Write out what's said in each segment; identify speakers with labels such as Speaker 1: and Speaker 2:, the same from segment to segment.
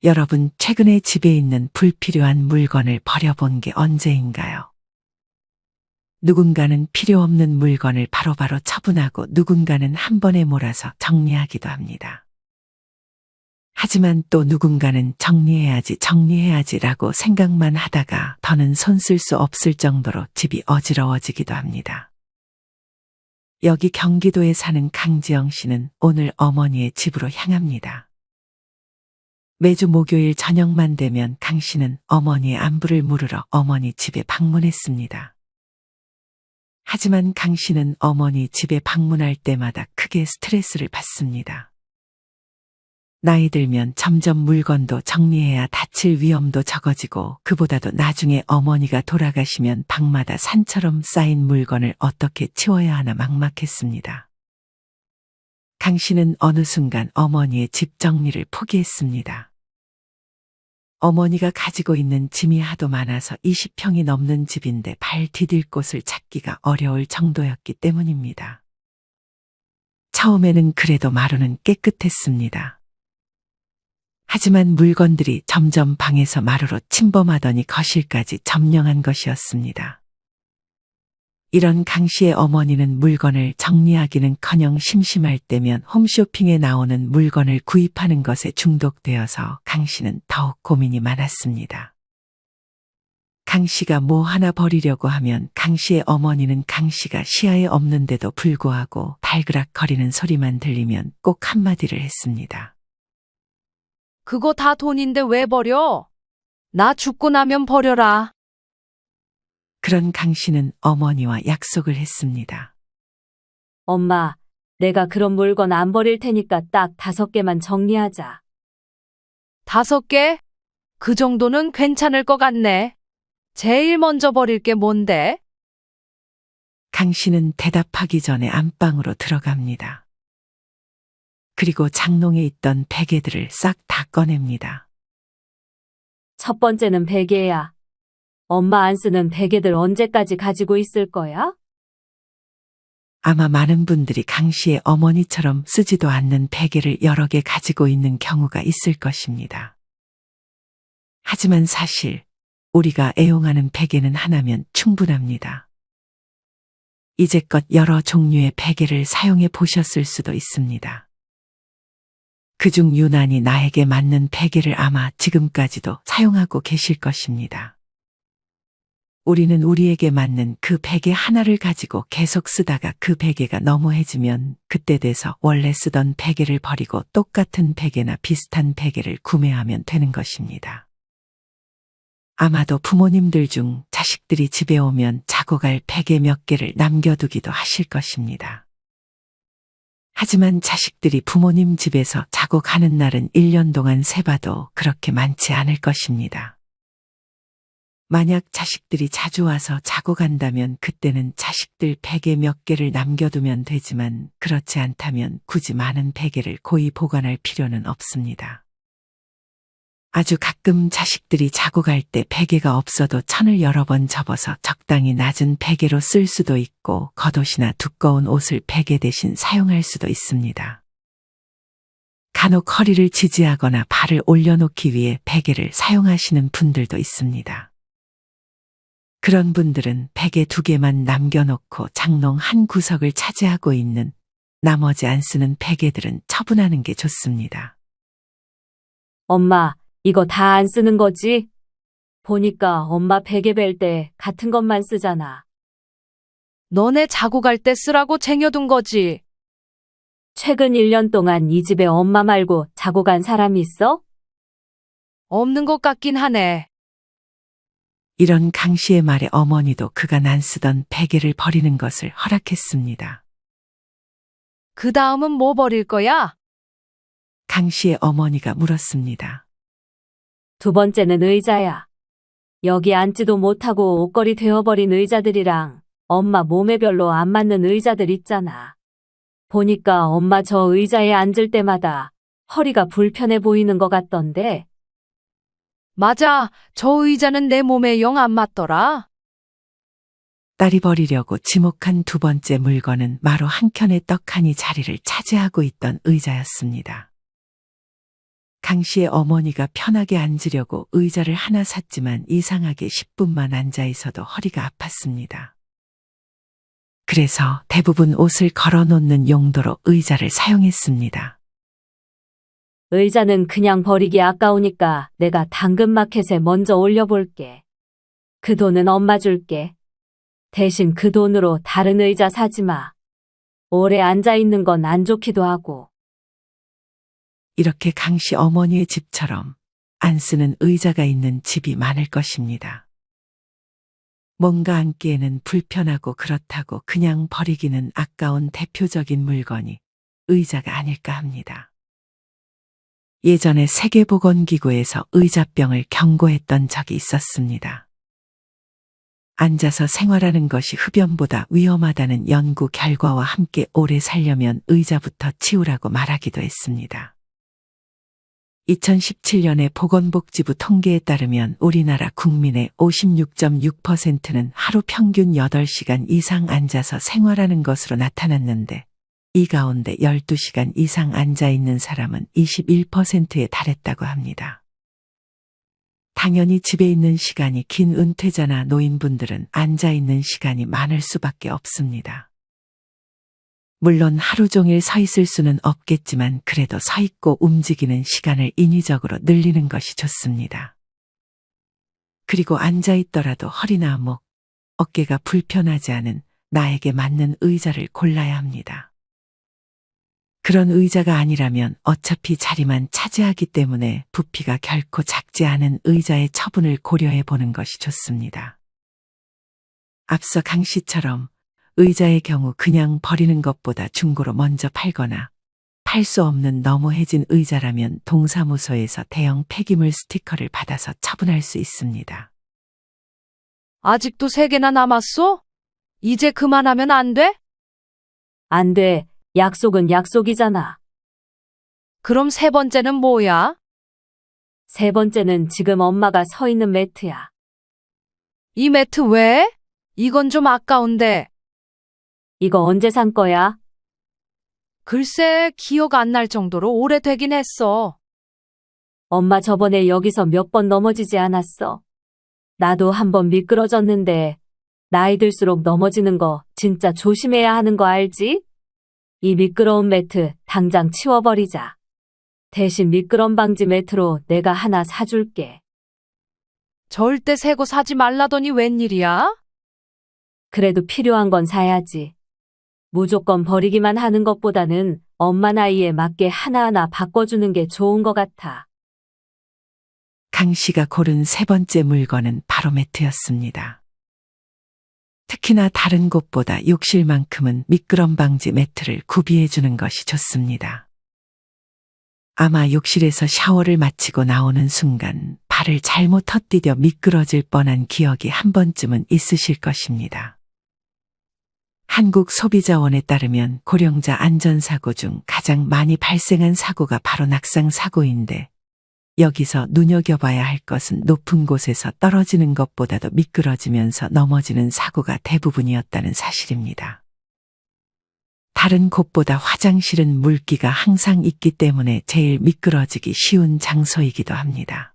Speaker 1: 여러분, 최근에 집에 있는 불필요한 물건을 버려본 게 언제인가요? 누군가는 필요 없는 물건을 바로바로 처분하고 누군가는 한 번에 몰아서 정리하기도 합니다. 하지만 또 누군가는 정리해야지라고 생각만 하다가 더는 손 쓸 수 없을 정도로 집이 어지러워지기도 합니다. 여기 경기도에 사는 강지영 씨는 오늘 어머니의 집으로 향합니다. 매주 목요일 저녁만 되면 강 씨는 어머니의 안부를 물으러 어머니 집에 방문했습니다. 하지만 강 씨는 어머니 집에 방문할 때마다 크게 스트레스를 받습니다. 나이 들면 점점 물건도 정리해야 다칠 위험도 적어지고 그보다도 나중에 어머니가 돌아가시면 방마다 산처럼 쌓인 물건을 어떻게 치워야 하나 막막했습니다. 강 씨는 어느 순간 어머니의 집 정리를 포기했습니다. 어머니가 가지고 있는 짐이 하도 많아서 20평이 넘는 집인데 발 디딜 곳을 찾기가 어려울 정도였기 때문입니다. 처음에는 그래도 마루는 깨끗했습니다. 하지만 물건들이 점점 방에서 마루로 침범하더니 거실까지 점령한 것이었습니다. 이런 강 씨의 어머니는 물건을 정리하기는커녕 심심할 때면 홈쇼핑에 나오는 물건을 구입하는 것에 중독되어서 강 씨는 더욱 고민이 많았습니다. 강 씨가 뭐 하나 버리려고 하면 강 씨의 어머니는 강 씨가 시야에 없는데도 불구하고 발그락거리는 소리만 들리면 꼭 한마디를 했습니다.
Speaker 2: 그거 다 돈인데 왜 버려? 나 죽고 나면 버려라.
Speaker 1: 그런 강 씨는 어머니와 약속을 했습니다.
Speaker 3: 엄마, 내가 그런 물건 안 버릴 테니까 딱 5개만 정리하자.
Speaker 2: 5개? 그 정도는 괜찮을 것 같네. 제일 먼저 버릴 게 뭔데?
Speaker 1: 강 씨는 대답하기 전에 안방으로 들어갑니다. 그리고 장롱에 있던 베개들을 싹 다 꺼냅니다.
Speaker 3: 첫 번째는 베개야. 엄마 안 쓰는 베개들 언제까지 가지고 있을 거야?
Speaker 1: 아마 많은 분들이 강 씨의 어머니처럼 쓰지도 않는 베개를 여러 개 가지고 있는 경우가 있을 것입니다. 하지만 사실 우리가 애용하는 베개는 하나면 충분합니다. 이제껏 여러 종류의 베개를 사용해 보셨을 수도 있습니다. 그중 유난히 나에게 맞는 베개를 아마 지금까지도 사용하고 계실 것입니다. 우리는 우리에게 맞는 그 베개 하나를 가지고 계속 쓰다가 그 베개가 너무해지면 그때 돼서 원래 쓰던 베개를 버리고 똑같은 베개나 비슷한 베개를 구매하면 되는 것입니다. 아마도 부모님들 중 자식들이 집에 오면 자고 갈 베개 몇 개를 남겨두기도 하실 것입니다. 하지만 자식들이 부모님 집에서 자고 가는 날은 1년 동안 세봐도 그렇게 많지 않을 것입니다. 만약 자식들이 자주 와서 자고 간다면 그때는 자식들 베개 몇 개를 남겨두면 되지만 그렇지 않다면 굳이 많은 베개를 고이 보관할 필요는 없습니다. 아주 가끔 자식들이 자고 갈 때 베개가 없어도 천을 여러 번 접어서 적당히 낮은 베개로 쓸 수도 있고 겉옷이나 두꺼운 옷을 베개 대신 사용할 수도 있습니다. 간혹 허리를 지지하거나 발을 올려놓기 위해 베개를 사용하시는 분들도 있습니다. 그런 분들은 베개 2개만 남겨놓고 장롱 한 구석을 차지하고 있는 나머지 안 쓰는 베개들은 처분하는 게 좋습니다.
Speaker 3: 엄마, 이거 다 안 쓰는 거지? 보니까 엄마 베개 벨 때 같은 것만 쓰잖아.
Speaker 2: 너네 자고 갈 때 쓰라고 쟁여둔 거지.
Speaker 3: 최근 1년 동안 이 집에 엄마 말고 자고 간 사람 있어?
Speaker 2: 없는 것 같긴 하네.
Speaker 1: 이런 강 씨의 말에 어머니도 그간 안 쓰던 베개를 버리는 것을 허락했습니다.
Speaker 2: 그 다음은 뭐 버릴 거야?
Speaker 1: 강 씨의 어머니가 물었습니다.
Speaker 3: 2번째는 의자야. 여기 앉지도 못하고 옷걸이 되어버린 의자들이랑 엄마 몸에 별로 안 맞는 의자들 있잖아. 보니까 엄마 저 의자에 앉을 때마다 허리가 불편해 보이는 것 같던데.
Speaker 2: 맞아. 저 의자는 내 몸에 영 안 맞더라.
Speaker 1: 딸이 버리려고 지목한 2번째 물건은 마루 한켠에 떡하니 자리를 차지하고 있던 의자였습니다. 강 씨의 어머니가 편하게 앉으려고 의자를 하나 샀지만 이상하게 10분만 앉아 있어도 허리가 아팠습니다. 그래서 대부분 옷을 걸어 놓는 용도로 의자를 사용했습니다.
Speaker 3: 의자는 그냥 버리기 아까우니까 내가 당근마켓에 먼저 올려볼게. 그 돈은 엄마 줄게. 대신 그 돈으로 다른 의자 사지 마. 오래 앉아 있는 건 안 좋기도 하고.
Speaker 1: 이렇게 강 씨 어머니의 집처럼 안 쓰는 의자가 있는 집이 많을 것입니다. 뭔가 앉기에는 불편하고 그렇다고 그냥 버리기는 아까운 대표적인 물건이 의자가 아닐까 합니다. 예전에 세계보건기구에서 의자병을 경고했던 적이 있었습니다. 앉아서 생활하는 것이 흡연보다 위험하다는 연구 결과와 함께 오래 살려면 의자부터 치우라고 말하기도 했습니다. 2017년에 보건복지부 통계에 따르면 우리나라 국민의 56.6%는 하루 평균 8시간 이상 앉아서 생활하는 것으로 나타났는데 이 가운데 12시간 이상 앉아 있는 사람은 21%에 달했다고 합니다. 당연히 집에 있는 시간이 긴 은퇴자나 노인분들은 앉아 있는 시간이 많을 수밖에 없습니다. 물론 하루 종일 서 있을 수는 없겠지만 그래도 서 있고 움직이는 시간을 인위적으로 늘리는 것이 좋습니다. 그리고 앉아 있더라도 허리나 목, 어깨가 불편하지 않은 나에게 맞는 의자를 골라야 합니다. 그런 의자가 아니라면 어차피 자리만 차지하기 때문에 부피가 결코 작지 않은 의자의 처분을 고려해 보는 것이 좋습니다. 앞서 강 씨처럼 의자의 경우 그냥 버리는 것보다 중고로 먼저 팔거나 팔 수 없는 너무해진 의자라면 동사무소에서 대형 폐기물 스티커를 받아서 처분할 수 있습니다.
Speaker 2: 아직도 3개나 남았어? 이제 그만하면 안 돼?
Speaker 3: 안 돼. 약속은 약속이잖아.
Speaker 2: 그럼 3번째는 뭐야?
Speaker 3: 3번째는 지금 엄마가 서 있는 매트야.
Speaker 2: 이 매트 왜? 이건 좀 아까운데.
Speaker 3: 이거 언제 산 거야?
Speaker 2: 글쎄, 기억 안 날 정도로 오래되긴 했어.
Speaker 3: 엄마 저번에 여기서 몇 번 넘어지지 않았어? 나도 한 번 미끄러졌는데 나이 들수록 넘어지는 거 진짜 조심해야 하는 거 알지? 이 미끄러운 매트 당장 치워버리자. 대신 미끄럼 방지 매트로 내가 하나 사줄게.
Speaker 2: 절대 새거 사지 말라더니 웬일이야?
Speaker 3: 그래도 필요한 건 사야지. 무조건 버리기만 하는 것보다는 엄마 나이에 맞게 하나하나 바꿔주는 게 좋은 것 같아.
Speaker 1: 강 씨가 고른 3번째 물건은 바로 매트였습니다. 특히나 다른 곳보다 욕실만큼은 미끄럼 방지 매트를 구비해 주는 것이 좋습니다. 아마 욕실에서 샤워를 마치고 나오는 순간 발을 잘못 헛디뎌 미끄러질 뻔한 기억이 한 번쯤은 있으실 것입니다. 한국소비자원에 따르면 고령자 안전사고 중 가장 많이 발생한 사고가 바로 낙상사고인데 여기서 눈여겨봐야 할 것은 높은 곳에서 떨어지는 것보다도 미끄러지면서 넘어지는 사고가 대부분이었다는 사실입니다. 다른 곳보다 화장실은 물기가 항상 있기 때문에 제일 미끄러지기 쉬운 장소이기도 합니다.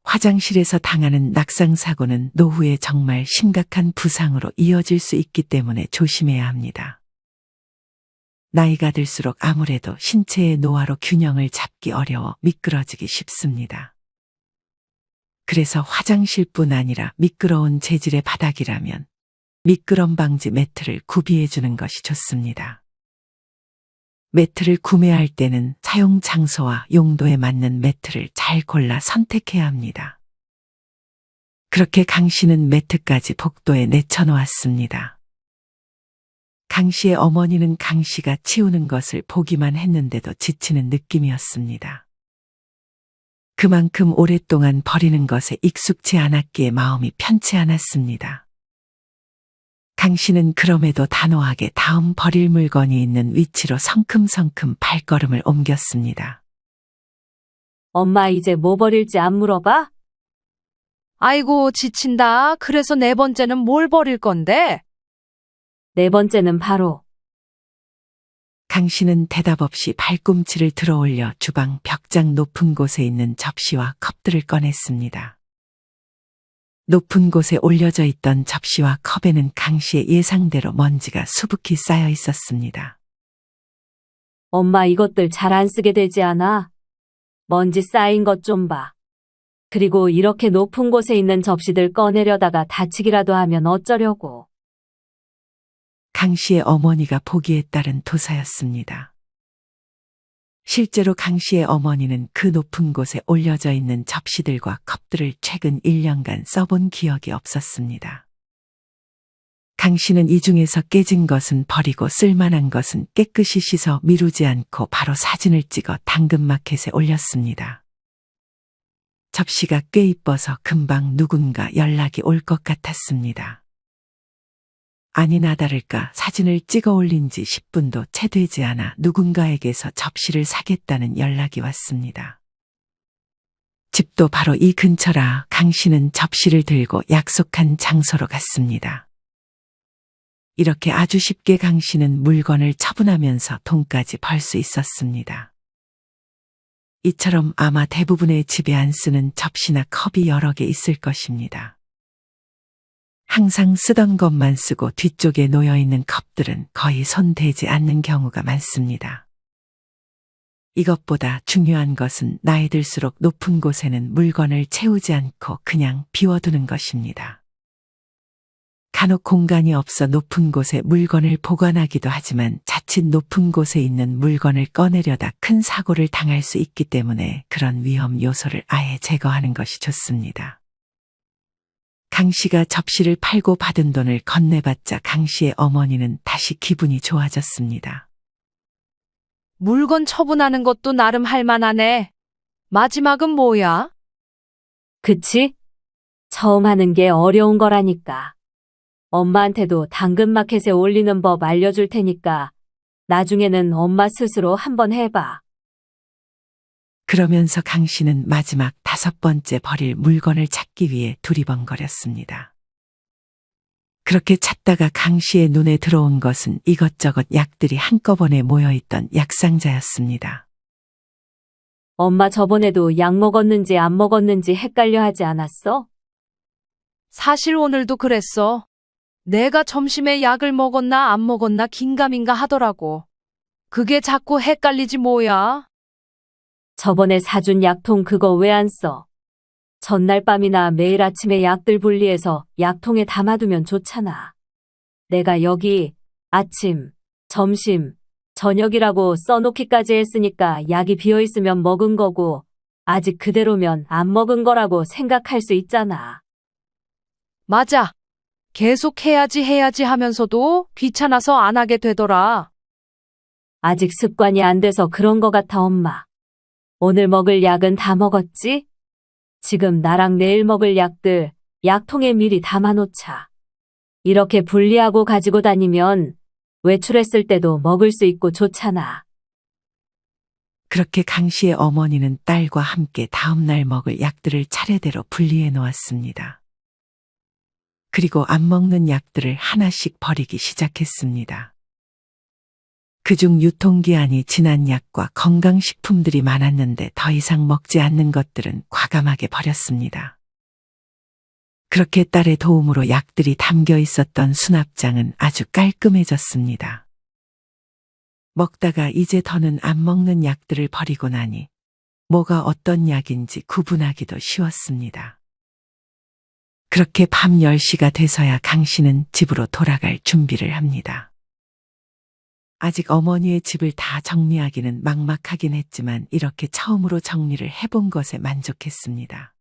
Speaker 1: 화장실에서 당하는 낙상사고는 노후에 정말 심각한 부상으로 이어질 수 있기 때문에 조심해야 합니다. 나이가 들수록 아무래도 신체의 노화로 균형을 잡기 어려워 미끄러지기 쉽습니다. 그래서 화장실뿐 아니라 미끄러운 재질의 바닥이라면 미끄럼 방지 매트를 구비해 주는 것이 좋습니다. 매트를 구매할 때는 사용 장소와 용도에 맞는 매트를 잘 골라 선택해야 합니다. 그렇게 강 씨는 매트까지 복도에 내쳐놓았습니다. 강 씨의 어머니는 강 씨가 치우는 것을 보기만 했는데도 지치는 느낌이었습니다. 그만큼 오랫동안 버리는 것에 익숙치 않았기에 마음이 편치 않았습니다. 강 씨는 그럼에도 단호하게 다음 버릴 물건이 있는 위치로 성큼성큼 발걸음을 옮겼습니다.
Speaker 3: 엄마 이제 뭐 버릴지 안 물어봐?
Speaker 2: 아이고, 지친다. 그래서 4번째는 뭘 버릴 건데?
Speaker 3: 4번째는 바로
Speaker 1: 강 씨는 대답 없이 발꿈치를 들어 올려 주방 벽장 높은 곳에 있는 접시와 컵들을 꺼냈습니다. 높은 곳에 올려져 있던 접시와 컵에는 강 씨의 예상대로 먼지가 수북히 쌓여 있었습니다.
Speaker 3: 엄마 이것들 잘 안 쓰게 되지 않아? 먼지 쌓인 것 좀 봐. 그리고 이렇게 높은 곳에 있는 접시들 꺼내려다가 다치기라도 하면 어쩌려고.
Speaker 1: 강 씨의 어머니가 보기에 따른 도사였습니다. 실제로 강 씨의 어머니는 그 높은 곳에 올려져 있는 접시들과 컵들을 최근 1년간 써본 기억이 없었습니다. 강 씨는 이 중에서 깨진 것은 버리고 쓸만한 것은 깨끗이 씻어 미루지 않고 바로 사진을 찍어 당근마켓에 올렸습니다. 접시가 꽤 이뻐서 금방 누군가 연락이 올 것 같았습니다. 아니나 다를까 사진을 찍어 올린 지 10분도 채 되지 않아 누군가에게서 접시를 사겠다는 연락이 왔습니다. 집도 바로 이 근처라 강 씨는 접시를 들고 약속한 장소로 갔습니다. 이렇게 아주 쉽게 강 씨는 물건을 처분하면서 돈까지 벌 수 있었습니다. 이처럼 아마 대부분의 집에 안 쓰는 접시나 컵이 여러 개 있을 것입니다. 항상 쓰던 것만 쓰고 뒤쪽에 놓여있는 컵들은 거의 손 대지 않는 경우가 많습니다. 이것보다 중요한 것은 나이 들수록 높은 곳에는 물건을 채우지 않고 그냥 비워두는 것입니다. 간혹 공간이 없어 높은 곳에 물건을 보관하기도 하지만 자칫 높은 곳에 있는 물건을 꺼내려다 큰 사고를 당할 수 있기 때문에 그런 위험 요소를 아예 제거하는 것이 좋습니다. 강 씨가 접시를 팔고 받은 돈을 건네받자 강 씨의 어머니는 다시 기분이 좋아졌습니다.
Speaker 2: 물건 처분하는 것도 나름 할만하네. 마지막은 뭐야?
Speaker 3: 그치? 처음 하는 게 어려운 거라니까. 엄마한테도 당근마켓에 올리는 법 알려줄 테니까 나중에는 엄마 스스로 한번 해봐.
Speaker 1: 그러면서 강 씨는 마지막 5번째 버릴 물건을 찾기 위해 두리번거렸습니다. 그렇게 찾다가 강 씨의 눈에 들어온 것은 이것저것 약들이 한꺼번에 모여있던 약상자였습니다.
Speaker 3: 엄마 저번에도 약 먹었는지 안 먹었는지 헷갈려 하지 않았어?
Speaker 2: 사실 오늘도 그랬어. 내가 점심에 약을 먹었나 안 먹었나 긴가민가 하더라고. 그게 자꾸 헷갈리지 뭐야.
Speaker 3: 저번에 사준 약통 그거 왜 안 써? 전날 밤이나 매일 아침에 약들 분리해서 약통에 담아두면 좋잖아. 내가 여기 아침, 점심, 저녁이라고 써놓기까지 했으니까 약이 비어있으면 먹은 거고 아직 그대로면 안 먹은 거라고 생각할 수 있잖아.
Speaker 2: 맞아. 계속 해야지 하면서도 귀찮아서 안 하게 되더라.
Speaker 3: 아직 습관이 안 돼서 그런 거 같아, 엄마. 오늘 먹을 약은 다 먹었지? 지금 나랑 내일 먹을 약들 약통에 미리 담아놓자. 이렇게 분리하고 가지고 다니면 외출했을 때도 먹을 수 있고 좋잖아.
Speaker 1: 그렇게 강 씨의 어머니는 딸과 함께 다음날 먹을 약들을 차례대로 분리해 놓았습니다. 그리고 안 먹는 약들을 하나씩 버리기 시작했습니다. 그중 유통기한이 지난 약과 건강식품들이 많았는데 더 이상 먹지 않는 것들은 과감하게 버렸습니다. 그렇게 딸의 도움으로 약들이 담겨 있었던 수납장은 아주 깔끔해졌습니다. 먹다가 이제 더는 안 먹는 약들을 버리고 나니 뭐가 어떤 약인지 구분하기도 쉬웠습니다. 그렇게 밤 10시가 돼서야 강 씨는 집으로 돌아갈 준비를 합니다. 아직 어머니의 집을 다 정리하기는 막막하긴 했지만 이렇게 처음으로 정리를 해본 것에 만족했습니다.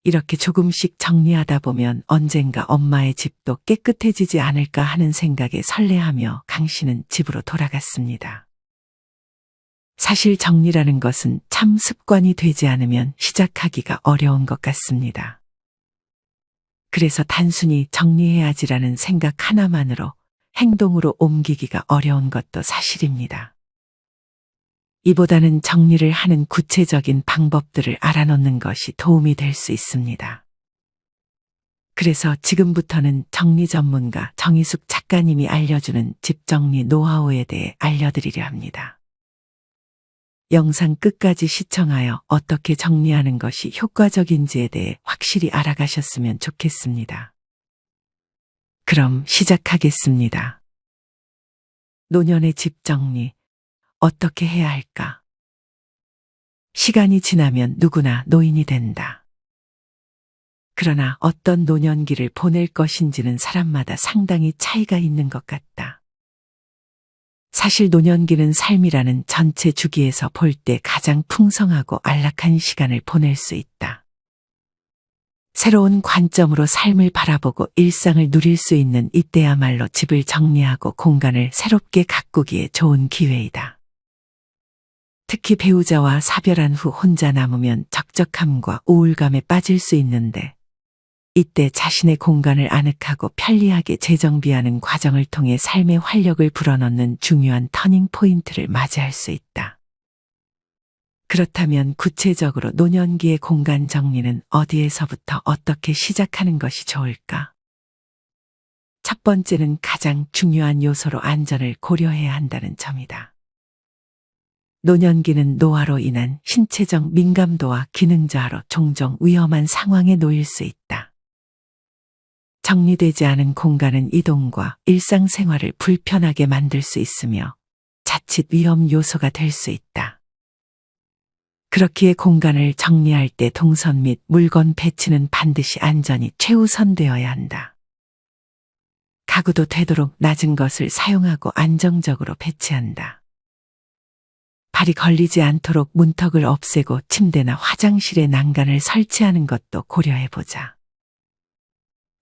Speaker 1: 이렇게 조금씩 정리하다 보면 언젠가 엄마의 집도 깨끗해지지 않을까 하는 생각에 설레하며 강 씨는 집으로 돌아갔습니다. 사실 정리라는 것은 참 습관이 되지 않으면 시작하기가 어려운 것 같습니다. 그래서 단순히 정리해야지라는 생각 하나만으로 행동으로 옮기기가 어려운 것도 사실입니다. 이보다는 정리를 하는 구체적인 방법들을 알아놓는 것이 도움이 될 수 있습니다. 그래서 지금부터는 정리 전문가 정희숙 작가님이 알려주는 집 정리 노하우에 대해 알려드리려 합니다. 영상 끝까지 시청하여 어떻게 정리하는 것이 효과적인지에 대해 확실히 알아가셨으면 좋겠습니다. 그럼 시작하겠습니다. 노년의 집 정리, 어떻게 해야 할까? 시간이 지나면 누구나 노인이 된다. 그러나 어떤 노년기를 보낼 것인지는 사람마다 상당히 차이가 있는 것 같다. 사실 노년기는 삶이라는 전체 주기에서 볼 때 가장 풍성하고 안락한 시간을 보낼 수 있다. 새로운 관점으로 삶을 바라보고 일상을 누릴 수 있는 이때야말로 집을 정리하고 공간을 새롭게 가꾸기에 좋은 기회이다. 특히 배우자와 사별한 후 혼자 남으면 적적함과 우울감에 빠질 수 있는데 이때 자신의 공간을 아늑하고 편리하게 재정비하는 과정을 통해 삶의 활력을 불어넣는 중요한 터닝 포인트를 맞이할 수 있다. 그렇다면 구체적으로 노년기의 공간 정리는 어디에서부터 어떻게 시작하는 것이 좋을까? 첫 번째는 가장 중요한 요소로 안전을 고려해야 한다는 점이다. 노년기는 노화로 인한 신체적 민감도와 기능 저하로 종종 위험한 상황에 놓일 수 있다. 정리되지 않은 공간은 이동과 일상생활을 불편하게 만들 수 있으며 자칫 위험 요소가 될 수 있다. 그렇기에 공간을 정리할 때 동선 및 물건 배치는 반드시 안전이 최우선되어야 한다. 가구도 되도록 낮은 것을 사용하고 안정적으로 배치한다. 발이 걸리지 않도록 문턱을 없애고 침대나 화장실에 난간을 설치하는 것도 고려해보자.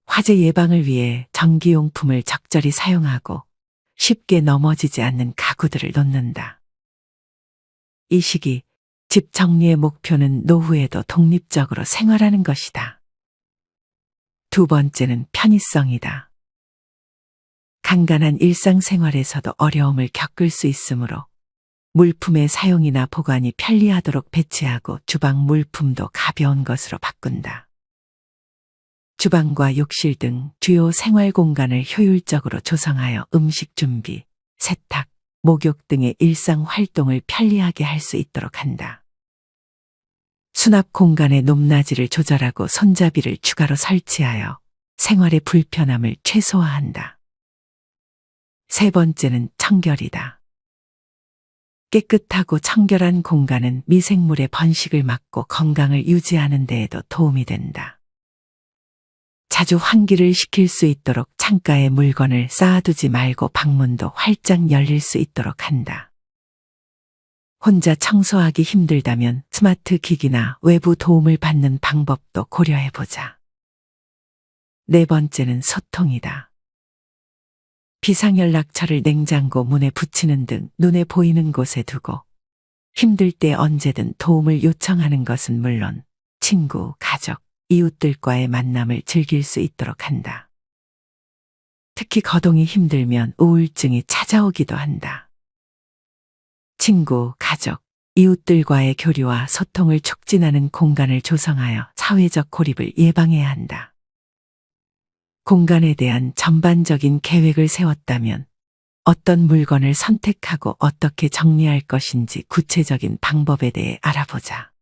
Speaker 1: 화재 예방을 위해 전기용품을 적절히 사용하고 쉽게 넘어지지 않는 가구들을 놓는다. 이 시기 집 정리의 목표는 노후에도 독립적으로 생활하는 것이다. 두 번째는 편의성이다. 간간한 일상생활에서도 어려움을 겪을 수 있으므로 물품의 사용이나 보관이 편리하도록 배치하고 주방 물품도 가벼운 것으로 바꾼다. 주방과 욕실 등 주요 생활 공간을 효율적으로 조성하여 음식 준비, 세탁, 목욕 등의 일상 활동을 편리하게 할 수 있도록 한다. 수납 공간의 높낮이를 조절하고 손잡이를 추가로 설치하여 생활의 불편함을 최소화한다. 세 번째는 청결이다. 깨끗하고 청결한 공간은 미생물의 번식을 막고 건강을 유지하는 데에도 도움이 된다. 자주 환기를 시킬 수 있도록 창가에 물건을 쌓아두지 말고 방문도 활짝 열릴 수 있도록 한다. 혼자 청소하기 힘들다면 스마트 기기나 외부 도움을 받는 방법도 고려해보자. 네 번째는 소통이다. 비상연락처를 냉장고 문에 붙이는 등 눈에 보이는 곳에 두고 힘들 때 언제든 도움을 요청하는 것은 물론 친구, 가족, 이웃들과의 만남을 즐길 수 있도록 한다. 특히 거동이 힘들면 우울증이 찾아오기도 한다. 친구, 가족, 이웃들과의 교류와 소통을 촉진하는 공간을 조성하여 사회적 고립을 예방해야 한다. 공간에 대한 전반적인 계획을 세웠다면 어떤 물건을 선택하고 어떻게 정리할 것인지 구체적인 방법에 대해 알아보자.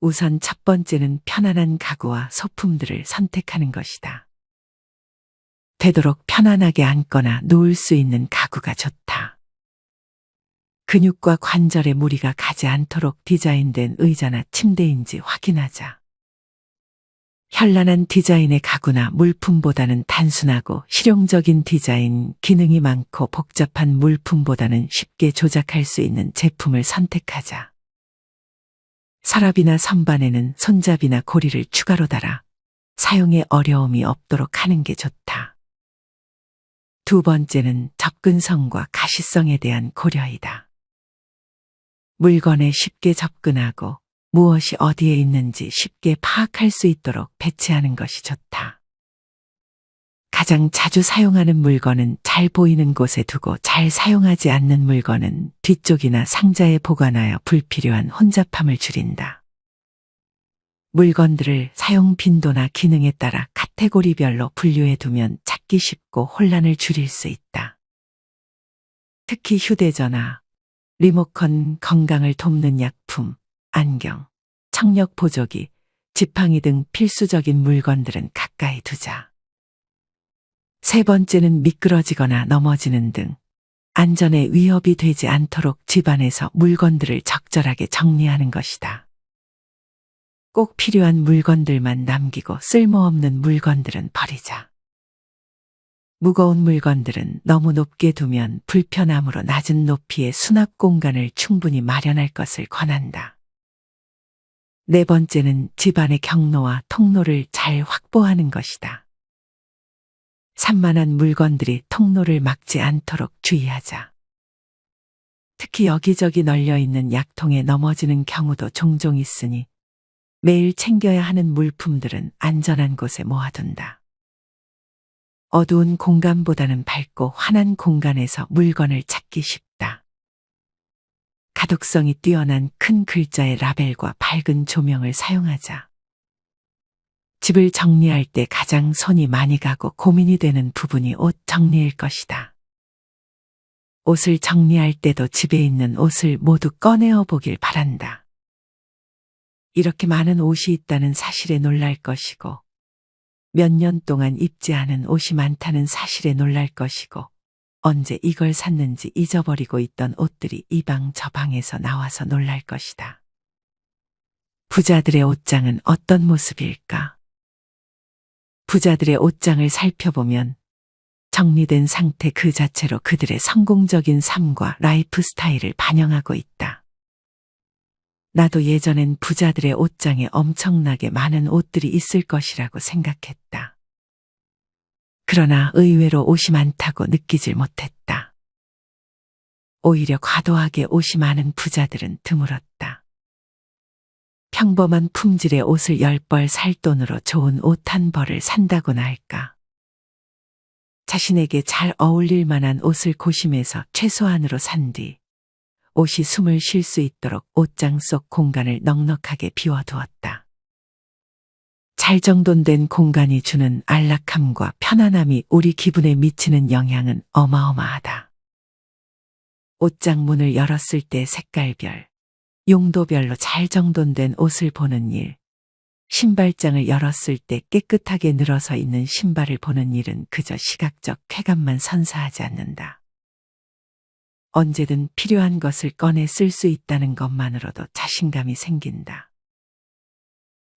Speaker 1: 우선 첫 번째는 편안한 가구와 소품들을 선택하는 것이다. 되도록 편안하게 앉거나 누울 수 있는 가구가 좋다. 근육과 관절에 무리가 가지 않도록 디자인된 의자나 침대인지 확인하자. 현란한 디자인의 가구나 물품보다는 단순하고 실용적인 디자인, 기능이 많고 복잡한 물품보다는 쉽게 조작할 수 있는 제품을 선택하자. 서랍이나 선반에는 손잡이나 고리를 추가로 달아 사용에 어려움이 없도록 하는 게 좋다. 두 번째는 접근성과 가시성에 대한 고려이다. 물건에 쉽게 접근하고 무엇이 어디에 있는지 쉽게 파악할 수 있도록 배치하는 것이 좋다. 가장 자주 사용하는 물건은 잘 보이는 곳에 두고 잘 사용하지 않는 물건은 뒤쪽이나 상자에 보관하여 불필요한 혼잡함을 줄인다. 물건들을 사용 빈도나 기능에 따라 카테고리별로 분류해 두면 찾기 쉽고 혼란을 줄일 수 있다. 특히 휴대전화, 리모컨, 건강을 돕는 약품, 안경, 청력 보조기, 지팡이 등 필수적인 물건들은 가까이 두자. 세 번째는 미끄러지거나 넘어지는 등 안전에 위협이 되지 않도록 집안에서 물건들을 적절하게 정리하는 것이다. 꼭 필요한 물건들만 남기고 쓸모없는 물건들은 버리자. 무거운 물건들은 너무 높게 두면 불편함으로 낮은 높이의 수납 공간을 충분히 마련할 것을 권한다. 네 번째는 집안의 경로와 통로를 잘 확보하는 것이다. 산만한 물건들이 통로를 막지 않도록 주의하자. 특히 여기저기 널려 있는 약통에 넘어지는 경우도 종종 있으니 매일 챙겨야 하는 물품들은 안전한 곳에 모아둔다. 어두운 공간보다는 밝고 환한 공간에서 물건을 찾기 쉽다. 가독성이 뛰어난 큰 글자의 라벨과 밝은 조명을 사용하자. 집을 정리할 때 가장 손이 많이 가고 고민이 되는 부분이 옷 정리일 것이다. 옷을 정리할 때도 집에 있는 옷을 모두 꺼내어 보길 바란다. 이렇게 많은 옷이 있다는 사실에 놀랄 것이고, 몇 년 동안 입지 않은 옷이 많다는 사실에 놀랄 것이고, 언제 이걸 샀는지 잊어버리고 있던 옷들이 이 방 저 방에서 나와서 놀랄 것이다. 부자들의 옷장은 어떤 모습일까? 부자들의 옷장을 살펴보면 정리된 상태 그 자체로 그들의 성공적인 삶과 라이프 스타일을 반영하고 있다. 나도 예전엔 부자들의 옷장에 엄청나게 많은 옷들이 있을 것이라고 생각했다. 그러나 의외로 옷이 많다고 느끼질 못했다. 오히려 과도하게 옷이 많은 부자들은 드물었다. 평범한 품질의 옷을 10벌 살 돈으로 좋은 옷 한 벌을 산다고나 할까. 자신에게 잘 어울릴 만한 옷을 고심해서 최소한으로 산 뒤 옷이 숨을 쉴 수 있도록 옷장 속 공간을 넉넉하게 비워두었다. 잘 정돈된 공간이 주는 안락함과 편안함이 우리 기분에 미치는 영향은 어마어마하다. 옷장 문을 열었을 때 색깔별, 용도별로 잘 정돈된 옷을 보는 일, 신발장을 열었을 때 깨끗하게 늘어서 있는 신발을 보는 일은 그저 시각적 쾌감만 선사하지 않는다. 언제든 필요한 것을 꺼내 쓸 수 있다는 것만으로도 자신감이 생긴다.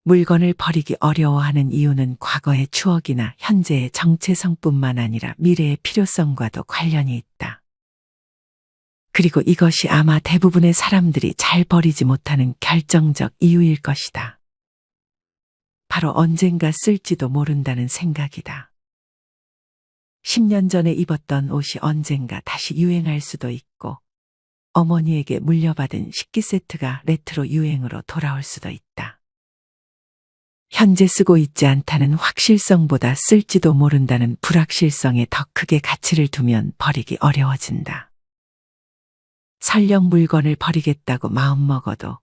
Speaker 1: 물건을 버리기 어려워하는 이유는 과거의 추억이나 현재의 정체성뿐만 아니라 미래의 필요성과도 관련이 있다. 그리고 이것이 아마 대부분의 사람들이 잘 버리지 못하는 결정적 이유일 것이다. 바로 언젠가 쓸지도 모른다는 생각이다. 10년 전에 입었던 옷이 언젠가 다시 유행할 수도 있고, 어머니에게 물려받은 식기 세트가 레트로 유행으로 돌아올 수도 있다. 현재 쓰고 있지 않다는 확실성보다 쓸지도 모른다는 불확실성에 더 크게 가치를 두면 버리기 어려워진다. 설령 물건을 버리겠다고 마음먹어도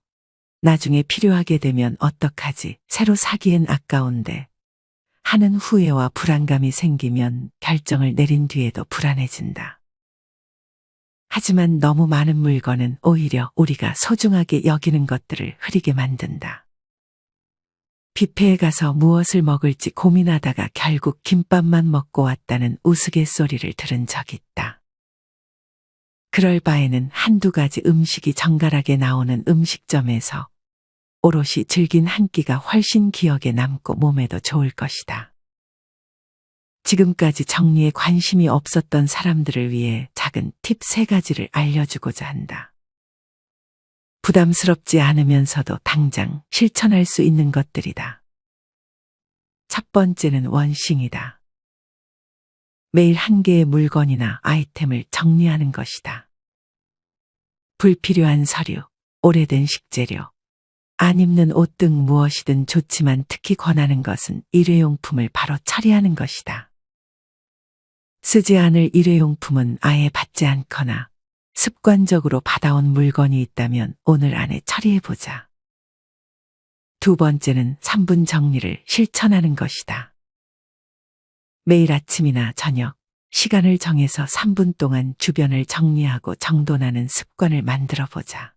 Speaker 1: 나중에 필요하게 되면 어떡하지, 새로 사기엔 아까운데 하는 후회와 불안감이 생기면 결정을 내린 뒤에도 불안해진다. 하지만 너무 많은 물건은 오히려 우리가 소중하게 여기는 것들을 흐리게 만든다. 뷔페에 가서 무엇을 먹을지 고민하다가 결국 김밥만 먹고 왔다는 우스갯소리를 들은 적 있다. 그럴 바에는 한두 가지 음식이 정갈하게 나오는 음식점에서 오롯이 즐긴 한 끼가 훨씬 기억에 남고 몸에도 좋을 것이다. 지금까지 정리에 관심이 없었던 사람들을 위해 작은 팁 3가지를 알려주고자 한다. 부담스럽지 않으면서도 당장 실천할 수 있는 것들이다. 첫 번째는 원싱이다. 매일 한 개의 물건이나 아이템을 정리하는 것이다. 불필요한 서류, 오래된 식재료, 안 입는 옷 등 무엇이든 좋지만 특히 권하는 것은 일회용품을 바로 처리하는 것이다. 쓰지 않을 일회용품은 아예 받지 않거나 습관적으로 받아온 물건이 있다면 오늘 안에 처리해보자. 두 번째는 3분 정리를 실천하는 것이다. 매일 아침이나 저녁, 시간을 정해서 3분 동안 주변을 정리하고 정돈하는 습관을 만들어 보자.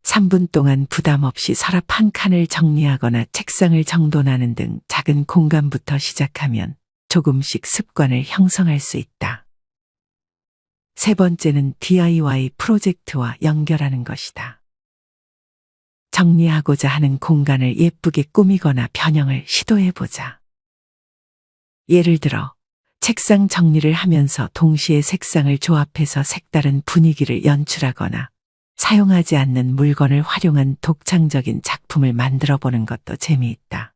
Speaker 1: 3분 동안 부담 없이 서랍 한 칸을 정리하거나 책상을 정돈하는 등 작은 공간부터 시작하면 조금씩 습관을 형성할 수 있다. 세 번째는 DIY 프로젝트와 연결하는 것이다. 정리하고자 하는 공간을 예쁘게 꾸미거나 변형을 시도해보자. 예를 들어, 책상 정리를 하면서 동시에 색상을 조합해서 색다른 분위기를 연출하거나 사용하지 않는 물건을 활용한 독창적인 작품을 만들어 보는 것도 재미있다.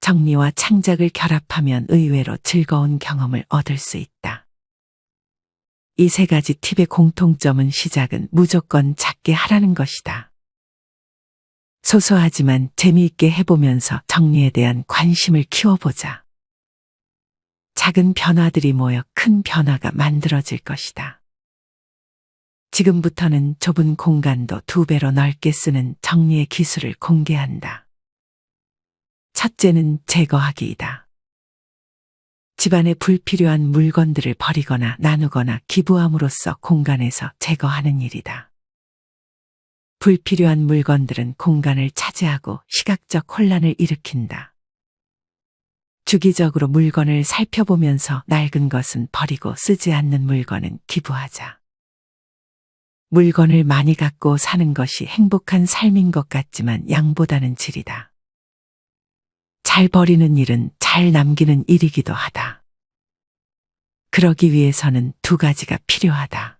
Speaker 1: 정리와 창작을 결합하면 의외로 즐거운 경험을 얻을 수 있다. 이 세 가지 팁의 공통점은 시작은 무조건 작게 하라는 것이다. 소소하지만 재미있게 해보면서 정리에 대한 관심을 키워보자. 작은 변화들이 모여 큰 변화가 만들어질 것이다. 지금부터는 좁은 공간도 2배로 넓게 쓰는 정리의 기술을 공개한다. 첫째는 제거하기이다. 집안에 불필요한 물건들을 버리거나 나누거나 기부함으로써 공간에서 제거하는 일이다. 불필요한 물건들은 공간을 차지하고 시각적 혼란을 일으킨다. 주기적으로 물건을 살펴보면서 낡은 것은 버리고 쓰지 않는 물건은 기부하자. 물건을 많이 갖고 사는 것이 행복한 삶인 것 같지만 양보다는 질이다. 잘 버리는 일은 잘 남기는 일이기도 하다. 그러기 위해서는 2가지가 필요하다.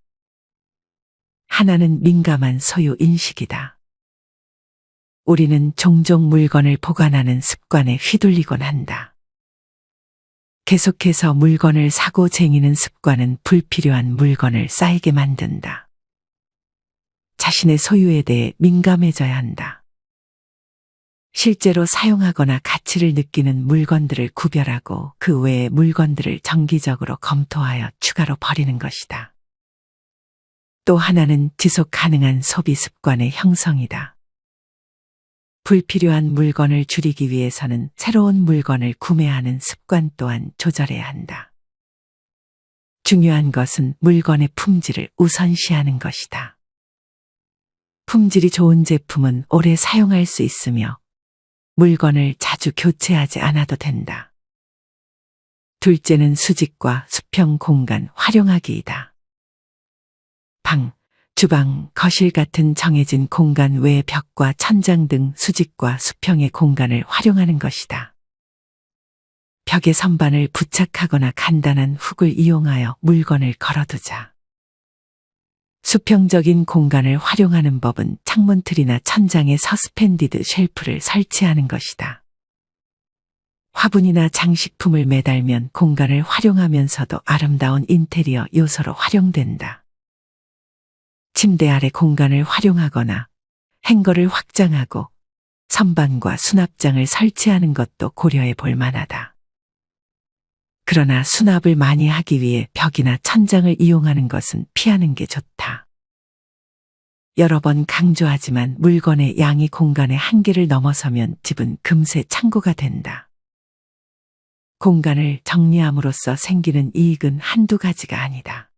Speaker 1: 하나는 민감한 소유 인식이다. 우리는 종종 물건을 보관하는 습관에 휘둘리곤 한다. 계속해서 물건을 사고 쟁이는 습관은 불필요한 물건을 쌓이게 만든다. 자신의 소유에 대해 민감해져야 한다. 실제로 사용하거나 가치를 느끼는 물건들을 구별하고 그 외의 물건들을 정기적으로 검토하여 추가로 버리는 것이다. 또 하나는 지속 가능한 소비 습관의 형성이다. 불필요한 물건을 줄이기 위해서는 새로운 물건을 구매하는 습관 또한 조절해야 한다. 중요한 것은 물건의 품질을 우선시하는 것이다. 품질이 좋은 제품은 오래 사용할 수 있으며 물건을 자주 교체하지 않아도 된다. 둘째는 수직과 수평 공간 활용하기이다. 방, 주방, 거실 같은 정해진 공간 외의 벽과 천장 등 수직과 수평의 공간을 활용하는 것이다. 벽에 선반을 부착하거나 간단한 훅을 이용하여 물건을 걸어두자. 수평적인 공간을 활용하는 법은 창문틀이나 천장에 서스펜디드 쉘프를 설치하는 것이다. 화분이나 장식품을 매달면 공간을 활용하면서도 아름다운 인테리어 요소로 활용된다. 침대 아래 공간을 활용하거나 행거를 확장하고 선반과 수납장을 설치하는 것도 고려해 볼 만하다. 그러나 수납을 많이 하기 위해 벽이나 천장을 이용하는 것은 피하는 게 좋다. 여러 번 강조하지만 물건의 양이 공간의 한계를 넘어서면 집은 금세 창고가 된다. 공간을 정리함으로써 생기는 이익은 한두 가지가 아니다.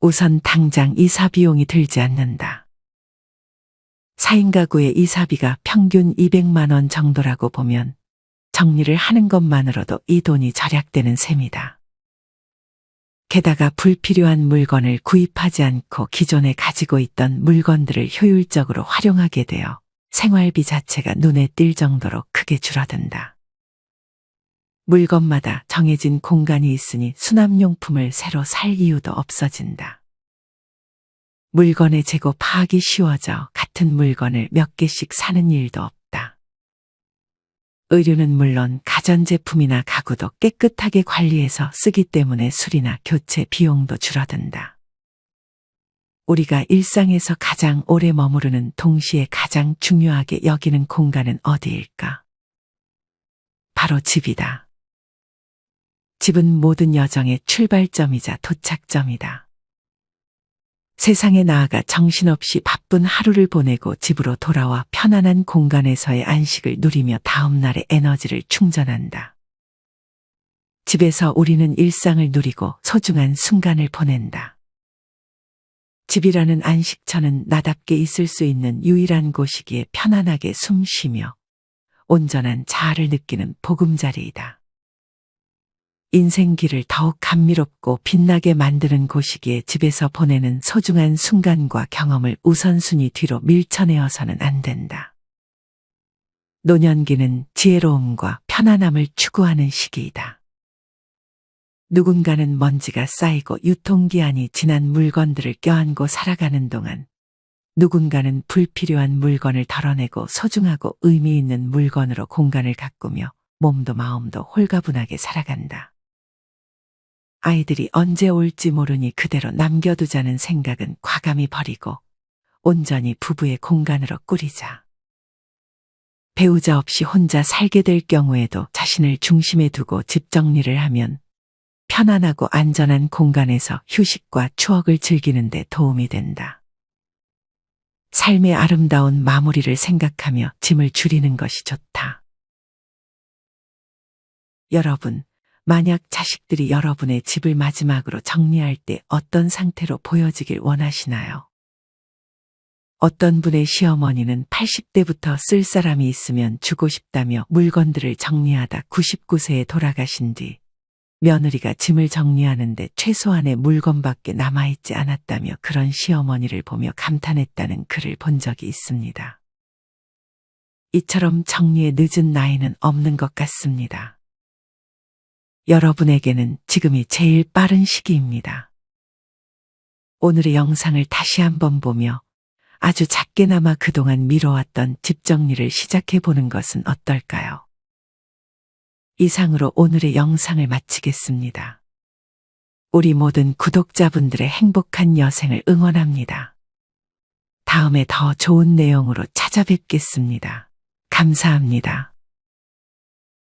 Speaker 1: 우선 당장 이사 비용이 들지 않는다. 4인 가구의 이사비가 평균 200만 원 정도라고 보면 정리를 하는 것만으로도 이 돈이 절약되는 셈이다. 게다가 불필요한 물건을 구입하지 않고 기존에 가지고 있던 물건들을 효율적으로 활용하게 되어 생활비 자체가 눈에 띌 정도로 크게 줄어든다. 물건마다 정해진 공간이 있으니 수납용품을 새로 살 이유도 없어진다. 물건의 재고 파악이 쉬워져 같은 물건을 몇 개씩 사는 일도 없다. 의류는 물론 가전제품이나 가구도 깨끗하게 관리해서 쓰기 때문에 수리나 교체 비용도 줄어든다. 우리가 일상에서 가장 오래 머무르는 동시에 가장 중요하게 여기는 공간은 어디일까? 바로 집이다. 집은 모든 여정의 출발점이자 도착점이다. 세상에 나아가 정신없이 바쁜 하루를 보내고 집으로 돌아와 편안한 공간에서의 안식을 누리며 다음날의 에너지를 충전한다. 집에서 우리는 일상을 누리고 소중한 순간을 보낸다. 집이라는 안식처는 나답게 있을 수 있는 유일한 곳이기에 편안하게 숨 쉬며 온전한 자아를 느끼는 보금자리이다. 인생길을 더욱 감미롭고 빛나게 만드는 곳이기에 집에서 보내는 소중한 순간과 경험을 우선순위 뒤로 밀쳐내어서는 안 된다. 노년기는 지혜로움과 편안함을 추구하는 시기이다. 누군가는 먼지가 쌓이고 유통기한이 지난 물건들을 껴안고 살아가는 동안 누군가는 불필요한 물건을 덜어내고 소중하고 의미 있는 물건으로 공간을 가꾸며 몸도 마음도 홀가분하게 살아간다. 아이들이 언제 올지 모르니 그대로 남겨두자는 생각은 과감히 버리고 온전히 부부의 공간으로 꾸리자. 배우자 없이 혼자 살게 될 경우에도 자신을 중심에 두고 집 정리를 하면 편안하고 안전한 공간에서 휴식과 추억을 즐기는 데 도움이 된다. 삶의 아름다운 마무리를 생각하며 짐을 줄이는 것이 좋다. 여러분, 만약 자식들이 여러분의 집을 마지막으로 정리할 때 어떤 상태로 보여지길 원하시나요? 어떤 분의 시어머니는 80대부터 쓸 사람이 있으면 주고 싶다며 물건들을 정리하다 99세에 돌아가신 뒤 며느리가 짐을 정리하는데 최소한의 물건밖에 남아있지 않았다며 그런 시어머니를 보며 감탄했다는 글을 본 적이 있습니다. 이처럼 정리에 늦은 나이는 없는 것 같습니다. 여러분에게는 지금이 제일 빠른 시기입니다. 오늘의 영상을 다시 한번 보며 아주 작게나마 그동안 미뤄왔던 집 정리를 시작해보는 것은 어떨까요? 이상으로 오늘의 영상을 마치겠습니다. 우리 모든 구독자분들의 행복한 여생을 응원합니다. 다음에 더 좋은 내용으로 찾아뵙겠습니다. 감사합니다.